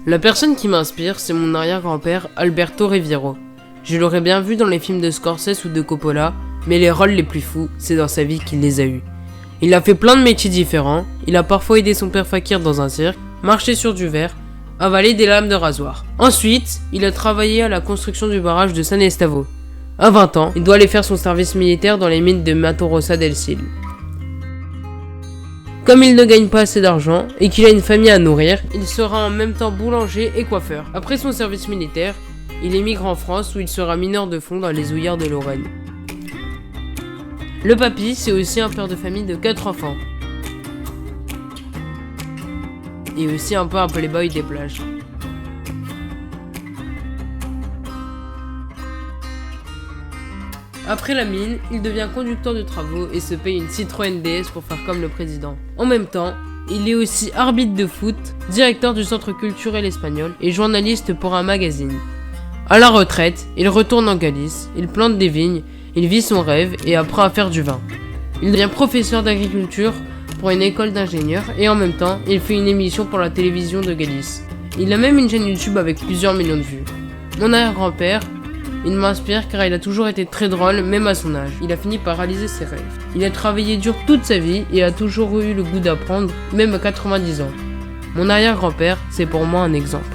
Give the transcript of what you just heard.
La personne qui m'inspire, c'est mon arrière-grand-père Alberto Riviero. Je l'aurais bien vu dans les films de Scorsese ou de Coppola, mais les rôles les plus fous, c'est dans sa vie qu'il les a eus. Il a fait plein de métiers différents, il a parfois aidé son père Fakir dans un cirque, marché sur du verre, avalé des lames de rasoir. Ensuite, il a travaillé à la construction du barrage de San Estavo. À 20 ans, il doit aller faire son service militaire dans les mines de Mato Rosa del Sil. Comme il ne gagne pas assez d'argent et qu'il a une famille à nourrir, il sera en même temps boulanger et coiffeur. Après son service militaire, il émigre en France où il sera mineur de fond dans les houillards de Lorraine. Le papy, c'est aussi un père de famille de 4 enfants. Et aussi un peu un playboy des plages. Après la mine, il devient conducteur de travaux et se paye une Citroën DS pour faire comme le président. En même temps, il est aussi arbitre de foot, directeur du centre culturel espagnol et journaliste pour un magazine. À la retraite, il retourne en Galice, il plante des vignes, il vit son rêve et apprend à faire du vin. Il devient professeur d'agriculture pour une école d'ingénieurs et en même temps, il fait une émission pour la télévision de Galice. Il a même une chaîne YouTube avec plusieurs millions de vues. Mon arrière-grand-père, il m'inspire car il a toujours été très drôle, même à son âge. Il a fini par réaliser ses rêves. Il a travaillé dur toute sa vie et a toujours eu le goût d'apprendre, même à 90 ans. Mon arrière-grand-père, c'est pour moi un exemple.